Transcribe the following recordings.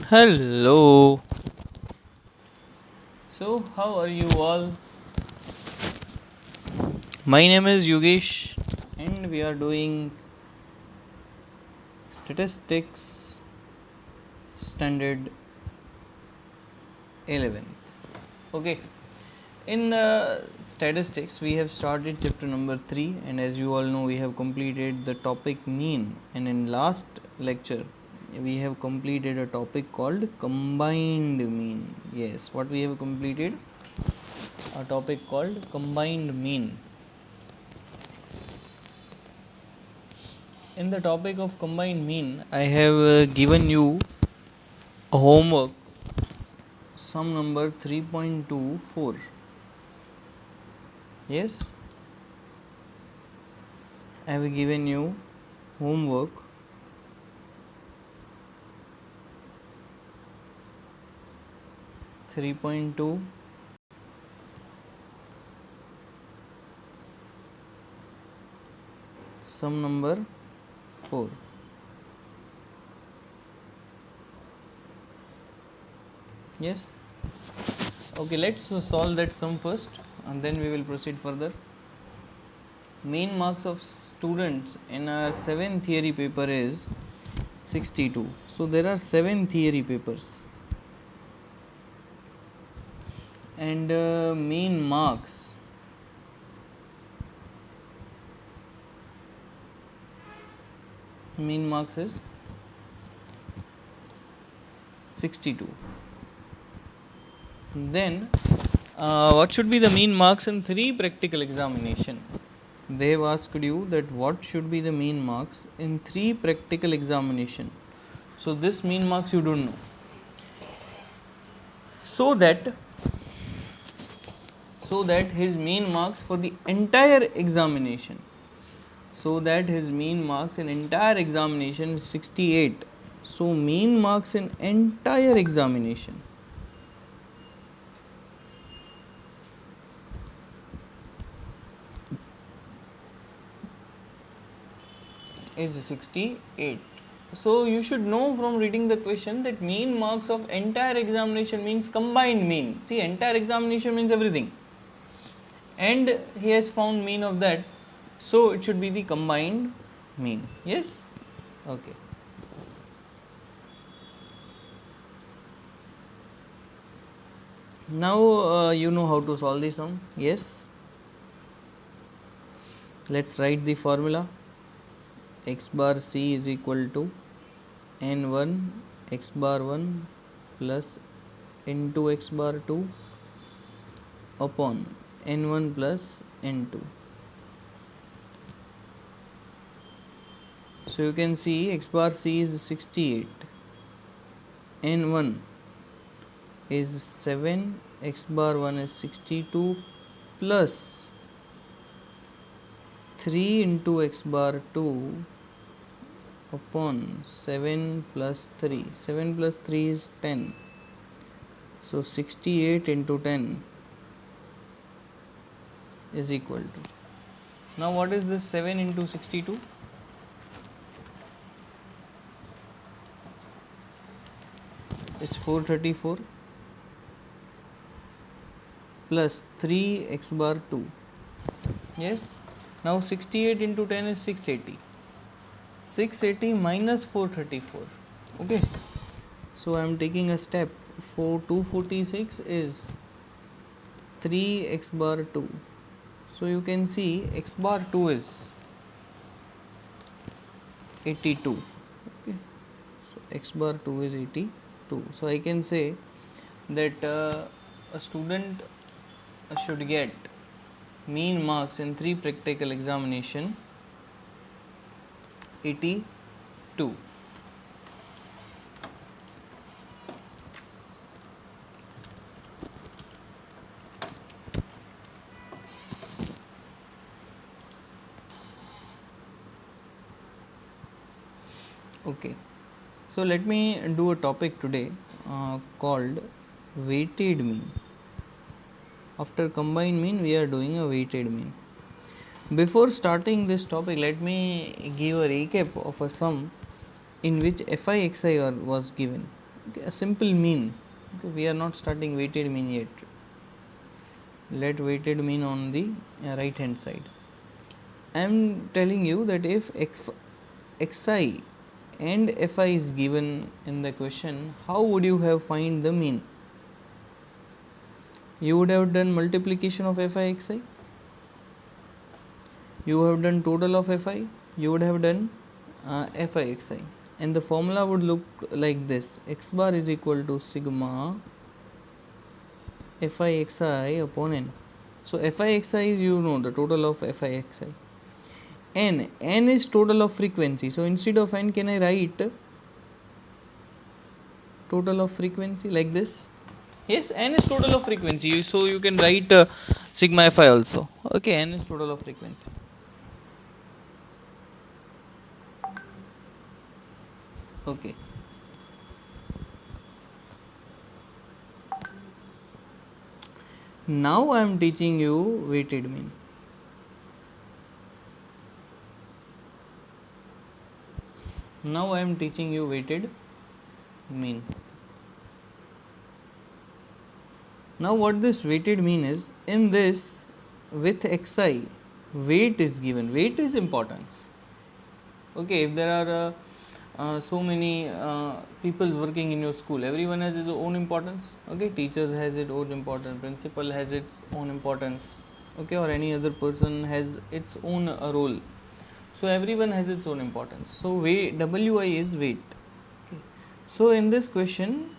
Hello. So, how are you all? My name is Yogesh, and we are doing statistics standard 11. Okay, in statistics, we have started chapter number 3, and as you all know, we have completed the topic mean. And in last lecture, we have completed a topic called combined mean. Yes, what we have completed? A topic called combined mean. In the topic of combined mean, I have given you a homework, sum number 3.24. Yes, I have given you homework 3.2, sum number 4. Yes, okay, let's solve that sum first and then we will proceed further. Mean marks of students in a 7 theory paper is 62. So there are 7 theory papers, and mean marks is 62. Then what should be the mean marks in 3 practical examination? They have asked you that what should be the mean marks in 3 practical examination. So this mean marks you don't know. So that his mean marks for the entire examination, is 68. So mean marks in entire examination is 68. So you should know from reading the question that mean marks of entire examination means combined mean. See, entire examination means everything, and he has found mean of that, so it should be the combined mean. Yes, okay. Now you know how to solve the sum. Yes, let's write the formula. X bar c is equal to n1 x bar 1 plus n2 x bar 2 upon n1 plus n2. So you can see x bar c is 68, n1 is 7, x bar 1 is 62 plus 3 into x bar 2 upon 7 plus 3. 7 plus 3 is 10. So 68 into 10 is equal to. Now what is this 7 into 62? Is 434 plus 3 x bar 2. Yes. Now 68 into 10 is 680. 680 minus 434. Okay. So I am taking a step. 246 is 3 x bar 2. So you can see x bar 2 is 82. Okay. So x bar 2 is 82. So I can say that a student should get mean marks in 3 practical examination 82. Okay, so let me do a topic today called weighted mean. After combined mean, we are doing a weighted mean. Before starting this topic, let me give a recap of a sum in which fi xi was given. Okay, a simple mean. Okay, we are not starting weighted mean yet. Let weighted mean on the right hand side. I am telling you that if xi and fi is given in the question, how would you have find the mean? You would have done multiplication of fi xi, you have done total of fi, you would have done fi xi, and the formula would look like this: x bar is equal to sigma fi xi upon n. So fi xi is, you know, the total of fi xi. N is total of frequency. So instead of n, can I write total of frequency like this? Yes, n is total of frequency. So you can write sigma fi also. Okay, n is total of frequency. Okay. Now I am teaching you weighted mean. Now I am teaching you weighted mean. Now what this weighted mean is, in this with xi, weight is given. Weight is importance. Okay, if there are so many people working in your school, everyone has his own importance. Okay, teachers has its own importance, principal has its own importance. Okay, or any other person has its own role. So everyone has its own importance. So wi is weight. Okay. So in this question,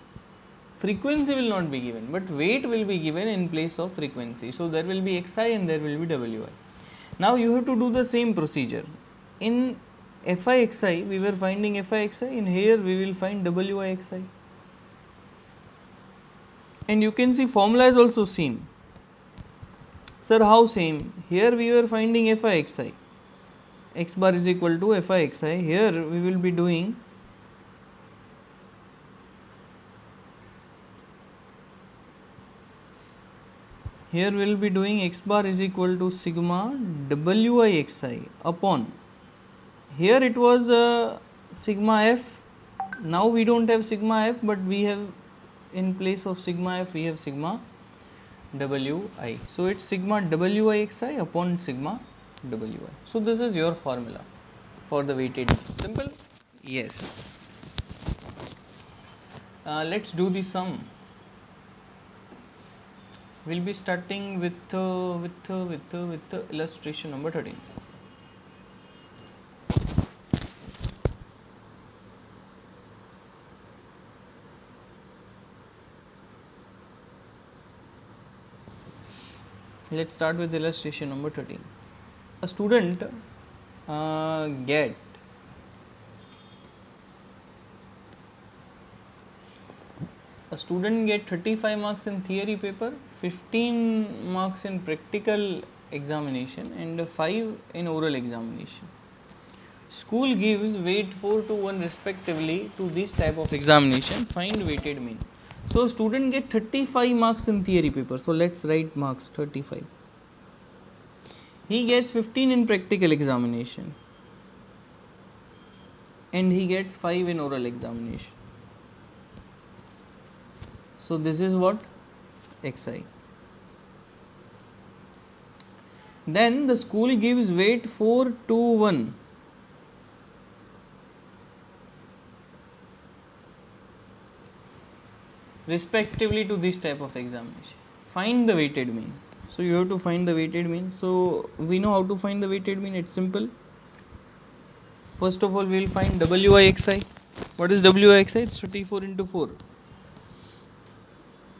frequency will not be given, but weight will be given in place of frequency. So there will be xi and there will be wi. Now you have to do the same procedure. In fi xi, we were finding fi xi, in here we will find wi xi. And you can see formula is also same. Sir, how same? Here we were finding fi xi. X bar is equal to fi xi. Here we will be doing x bar is equal to sigma wi xi upon, here it was sigma f. Now we don't have sigma f, but we have, in place of sigma f, we have sigma wi. So it's sigma wi xi upon sigma wi. So this is your formula for the weighted. Simple? Yes. Let's do the sum. We'll be starting with illustration number 13. Let's start with illustration number 13. A student get a student get 35 marks in theory paper, 15 marks in practical examination, and 5 in oral examination. School gives weight 4 to 1 respectively to this type of examination. Find weighted mean. So student get 35 marks in theory paper. So let's write marks 35. He gets 15 in practical examination, and he gets 5 in oral examination. So this is what? Xi. Then the school gives weight 4 to 1. Respectively to this type of examination. Find the weighted mean. So you have to find the weighted mean. So we know how to find the weighted mean. It's simple. First of all, we will find wi xi. What is wi xi? It's 34 into 4.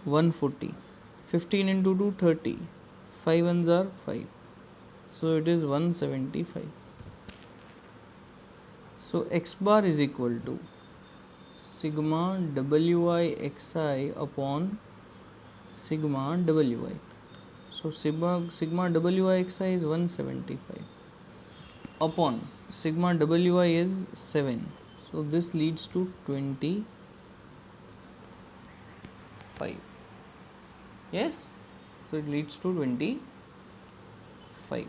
140. 15 into 2, 30. 5 ones are 5. So it is 175. So x bar is equal to sigma wi xi upon sigma wi. So sigma wi xi is 175 upon sigma wi is 7. So this leads to 25. Yes, so it leads to 25.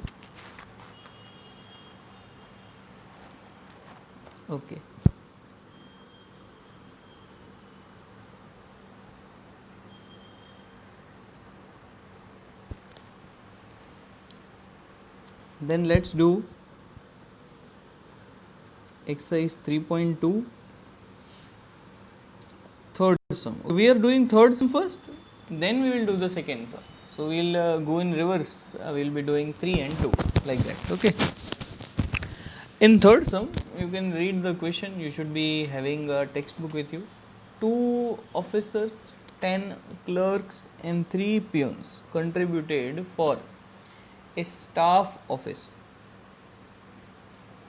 Okay. Then let's do exercise 3.2 third sum. We are doing third sum first, then we will do the second sum. So we will go in reverse. We will be doing 3 and 2 like that. Okay. In third sum, you can read the question. You should be having a textbook with you. 2 officers, 10 clerks and 3 peons contributed for a staff office.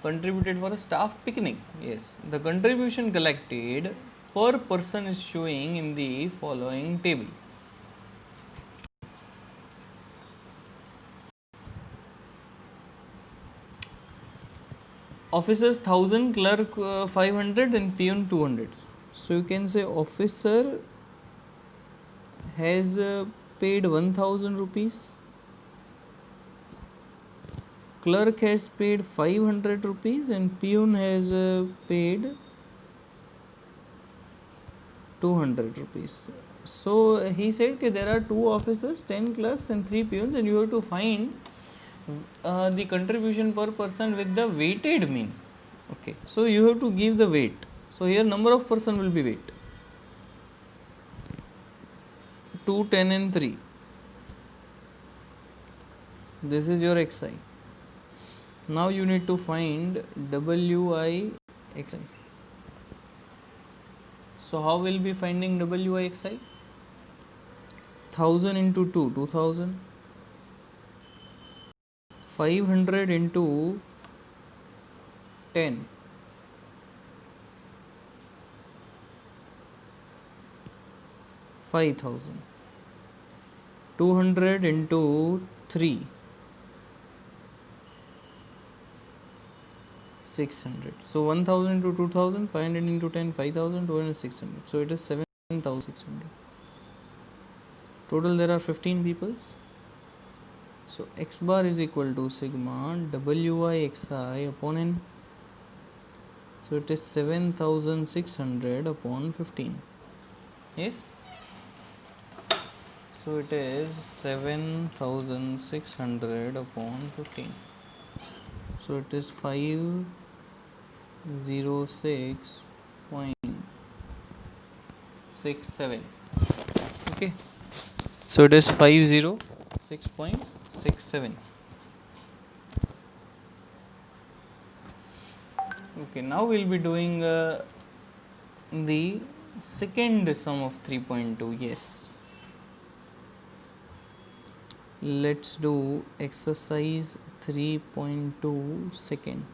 Contributed for a staff picnic. Yes, the contribution collected per person is showing in the following table. Officers 1000, clerk 500 and peon 200. So you can say officer has paid 1000 rupees, clerk has paid 500 rupees and peon has paid 200 rupees. So he said that there are 2 officers, 10 clerks and 3 peons, and you have to find the contribution per person with the weighted mean. Okay, so you have to give the weight. So here number of person will be weight 2, 10 and 3. This is your xi. Now you need to find wi xi. So how will be finding wi xi? 1000 into 2, 2000. 500 into 10, 5000. 200 into 3, 600. So 1000 into 2000, 500 into 10, 5000, 200, 600. So it is 7600. Total there are 15 peoples. So x bar is equal to sigma wi xi upon n. So it is 7600 upon 15. Yes. So it is 7600 upon 15. So it is 506.67. Okay. So it is 506.67. Okay, now we'll be doing the second sum of 3.2. Yes. Let's do exercise 3.2 second.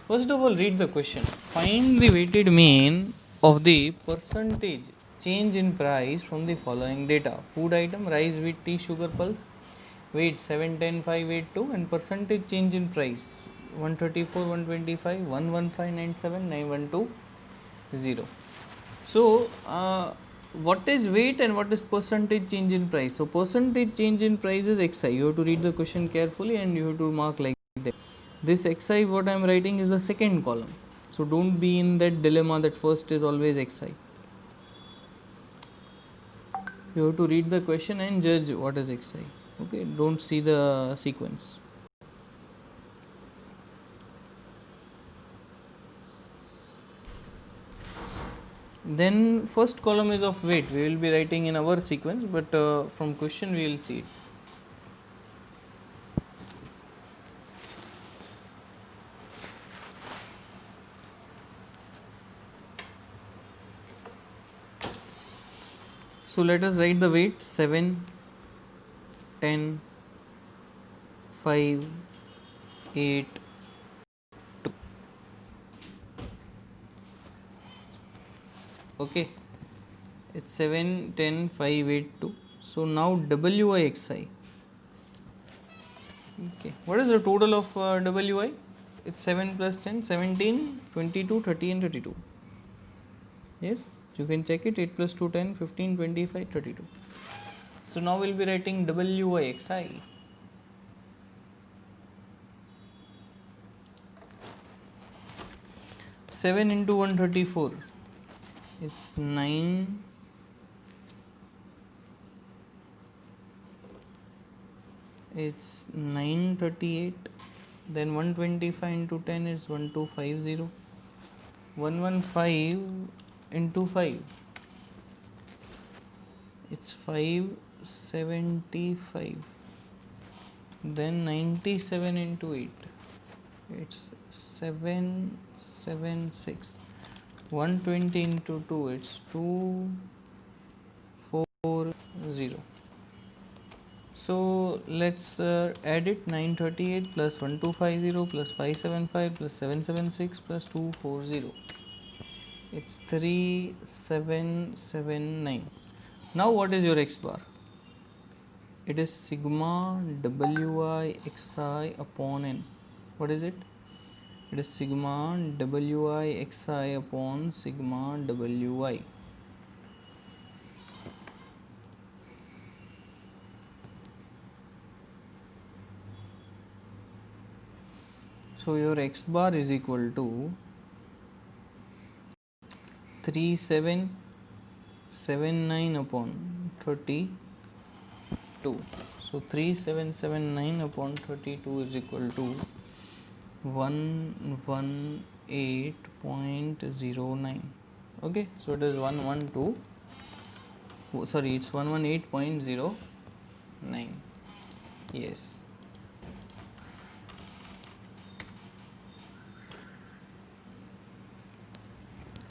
First of all, read the question. Find the weighted mean of the percentage change in price from the following data. Food item, rice, wheat, tea, sugar, pulse. Weight 7, 10, 5, 8, 2 and percentage change in price 134, 125, 115, 97, 912, 0. So what is weight and what is percentage change in price? So percentage change in price is xi. You have to read the question carefully and you have to mark like that. This xi what I am writing is the second column. So don't be in that dilemma that first is always xi. You have to read the question and judge what is xi. Okay, don't see the sequence. Then first column is of weight. We will be writing in our sequence, but from question we will see it. So let us write the weight 7, 10, 5, 8, 2. Okay, it's 7, 10, 5, 8, 2. So now wi xi. Okay, what is the total of wi? It's 7 plus 10, 17, 22, 30 and 32. Yes, you can check it. 8 plus 2, 10, 15, 25, 32. So now we'll be writing wi xi. Seven into 134. It's 9, 8, it's 938. Then 125 into 10 is 1250. 115 into 5, it's 575. Then 97 into 8, it's 776. 120 into 2, it's 240. So let's add it. 938 plus 1250 plus 575 plus 776 plus 240, it's 3779. Now what is your x bar? It is sigma wi xi upon n. What is it? It is sigma wi xi upon sigma wi. So your x bar is equal to 3779 upon 32. So 3779 upon 32 is equal to 118.09. Okay, so it is 112. Sorry, it's 118.09. Yes.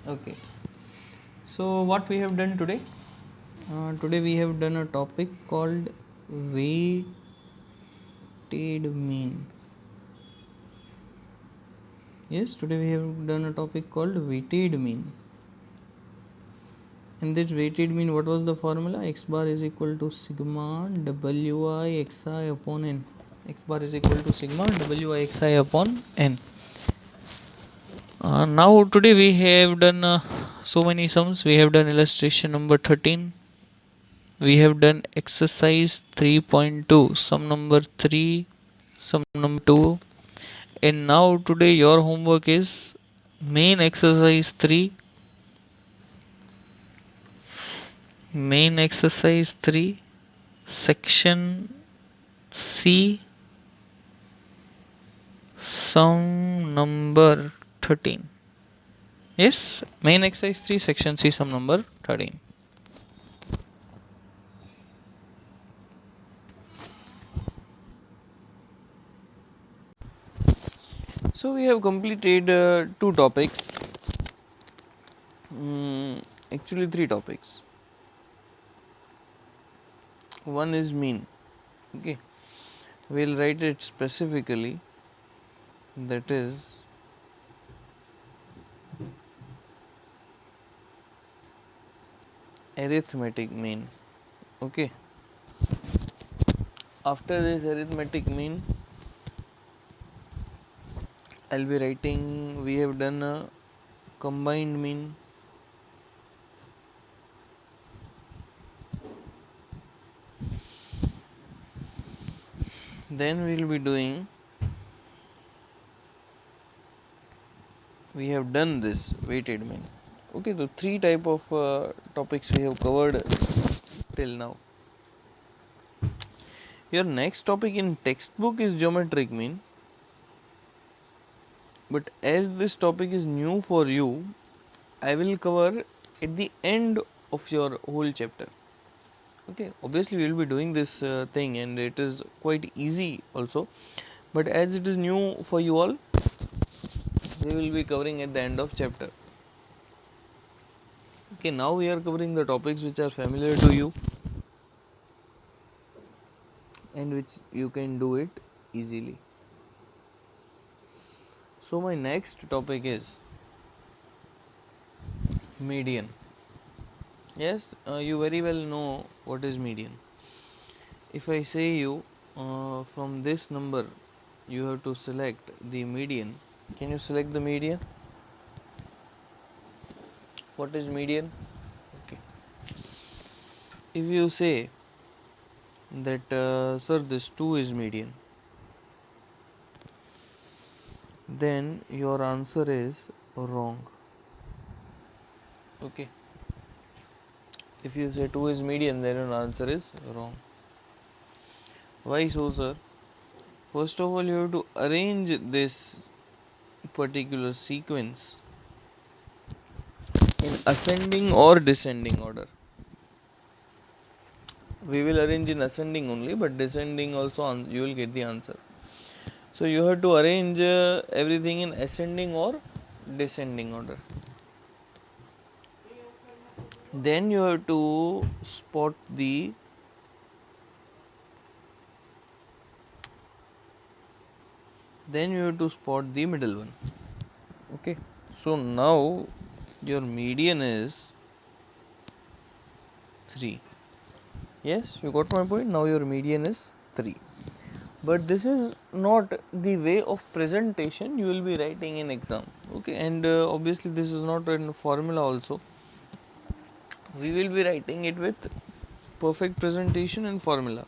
Okay, so what we have done today? Today we have done a topic called weighted mean. Yes, today we have done a topic called weighted mean. In this weighted mean, what was the formula? X bar is equal to sigma wi xi upon n. X bar is equal to sigma wi xi upon n. Now today we have done so many sums. We have done illustration number 13. We have done exercise 3.2, sum number 3, sum number 2. And now today your homework is main exercise 3, main exercise 3, section C, sum number 13. Yes, main exercise 3, section C, sum number 13. So we have completed 2 topics, actually 3 topics. One is mean. Okay, we'll write it specifically, that is arithmetic mean. Okay, after this arithmetic mean, I'll be writing, we have done a combined mean, then we'll be doing, we have done this weighted mean. Okay, so 3 type of topics we have covered till now. Your next topic in textbook is geometric mean, but as this topic is new for you, I will cover at the end of your whole chapter. Okay, obviously we will be doing this thing and it is quite easy also, but as it is new for you all, we will be covering at the end of chapter. Okay, now we are covering the topics which are familiar to you and which you can do it easily. So my next topic is median. Yes, you very well know what is median. If I say you from this number you have to select the median, can you select the median? What is median? Okay, if you say that sir, this 2 is median, then your answer is wrong. Okay, if you say 2 is median, then your answer is wrong. Why so, sir? First of all, you have to arrange this particular sequence in ascending or descending order. We will arrange in ascending only, but descending also you will get the answer. So you have to arrange everything in ascending or descending order. Then you have to spot the middle one. Okay, so now your median is 3. Yes, you got my point. Now your median is 3. But this is not the way of presentation you will be writing in exam. Okay, and obviously this is not in formula also. We will be writing it with perfect presentation and formula.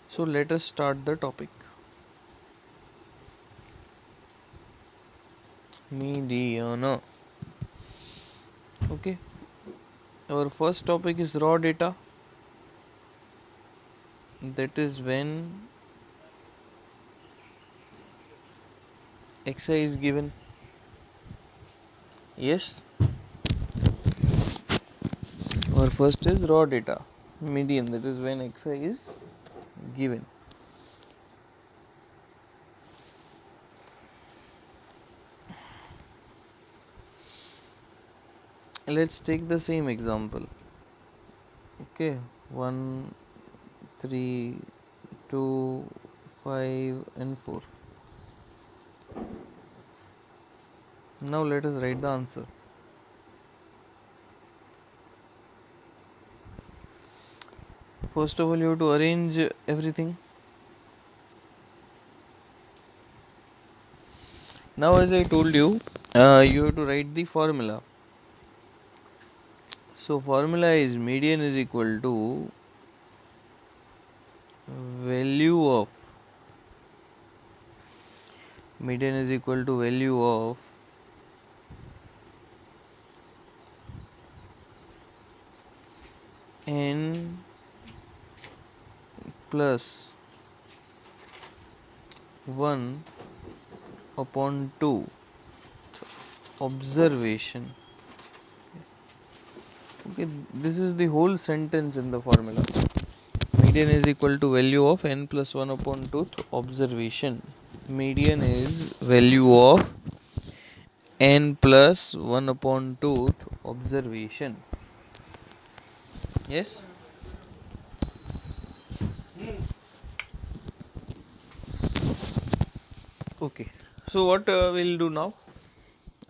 So let us start the topic. Median. Okay, our first topic is raw data. That is when xi is given. Yes, our first is raw data. Median, that is when xi is given. Let's take the same example. Okay, 1, 3, 2, 5 and 4. Now let us write the answer. First of all, you have to arrange everything. Now, as I told you, you have to write the formula. So, formula is median is equal to value of n plus 1 upon 2 observation. Okay, this is the whole sentence in the formula. Median is equal to value of n plus 1 upon 2 observation. Median is value of n plus 1 upon 2 observation. Yes. Okay, so what we'll do now,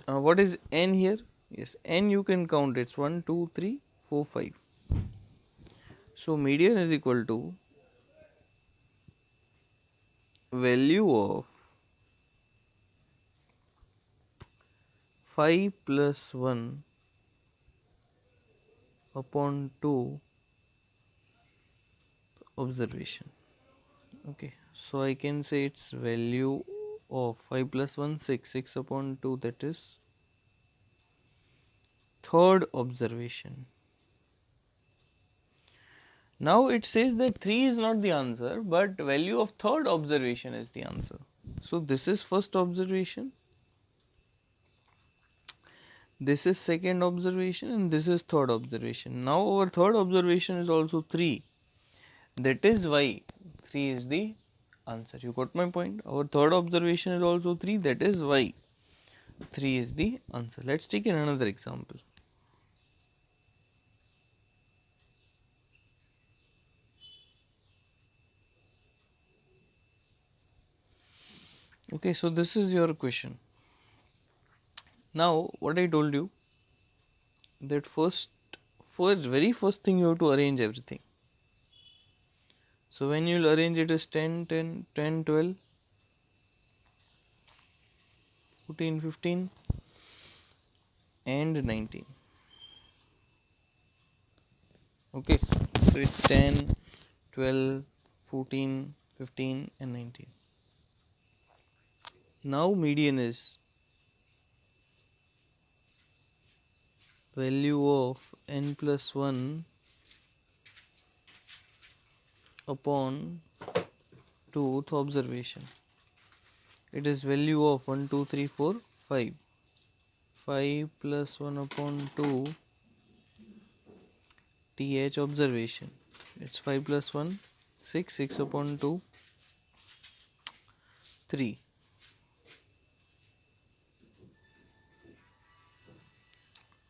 what is n here? Yes, n you can count, it's 1 2 3 4 5. So median is equal to value of 5 plus 1 upon 2 observation. Okay, so I can say its value of 5 plus 1 6, 6 upon 2, that is third observation. Now it says that 3 is not the answer, but value of third observation is the answer. So this is first observation, this is second observation, and this is third observation. Now our third observation is also 3. That is why 3 is the answer. You got my point? Our third observation is also 3. That is why 3 is the answer. Let's take another example. Okay, so this is your question. Now what I told you, that very first thing you have to arrange everything. So when you will arrange it is 10 10 10 12 14 15 and 19. Okay, so it's 10 12 14 15 and 19. Now median is value of n plus 1 upon 2th observation. It is value of 1, 2, 3, 4, 5. 5 plus 1 upon 2 th observation. It's 5 plus 1, 6, 6 upon 2, 3.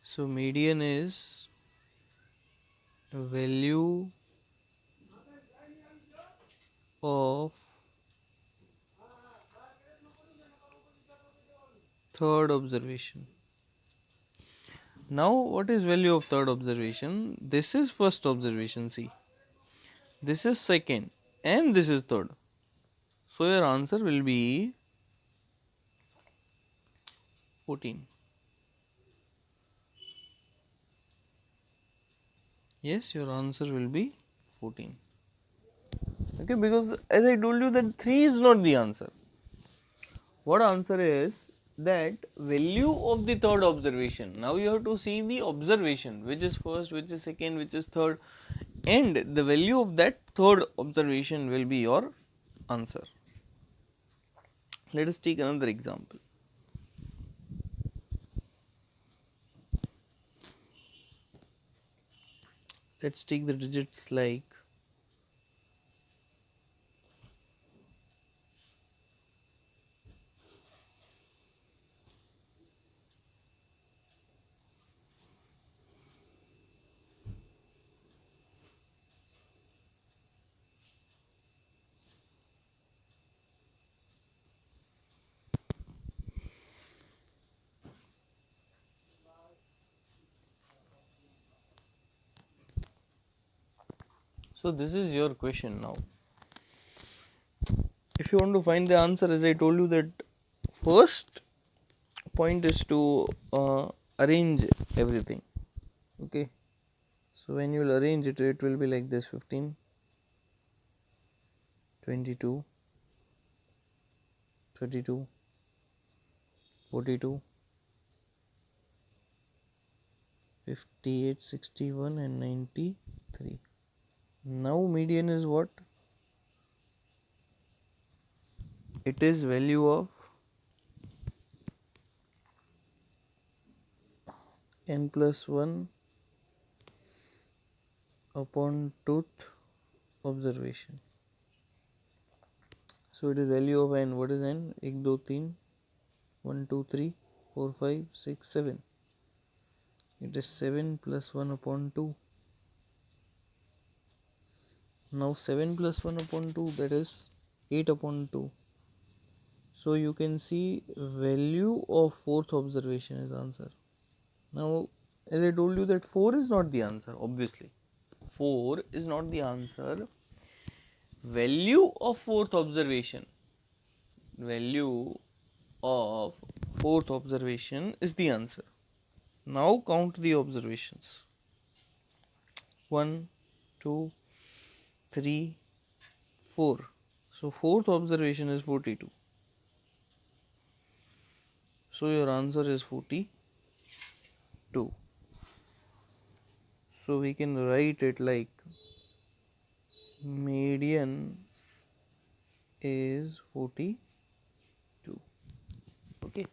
So median is value of third observation. Now what is value of third observation? This is first observation, see. This is second and this is third. So your answer will be 14. Yes, your answer will be 14. Okay, because as I told you that 3 is not the answer. What answer is that value of the third observation. Now you have to see the observation, which is first, which is second, which is third, and the value of that third observation will be your answer. Let us take another example. Let's take the digits like so. This is your question now. If you want to find the answer, as I told you, that first point is to arrange everything. Okay, so when you will arrange it, it will be like this: 15, 22, 32, 42, 58, 61 and 93. Now median is what? It is value of n plus 1 upon tooth observation. So it is value of n. What is n? 1, 2, 3, 1, 2, 3, 4, 5, 6, 7. It is 7 plus 1 upon 2. Now 7 plus 1 upon 2, that is 8 upon 2. So you can see value of fourth observation is answer. Now as I told you that 4 is not the answer, obviously. 4 is not the answer. Value of fourth observation. Value of fourth observation is the answer. Now count the observations. 1, 2, 3, 4. So fourth observation is 42. So your answer is 42. So we can write it like median is 42. Okay.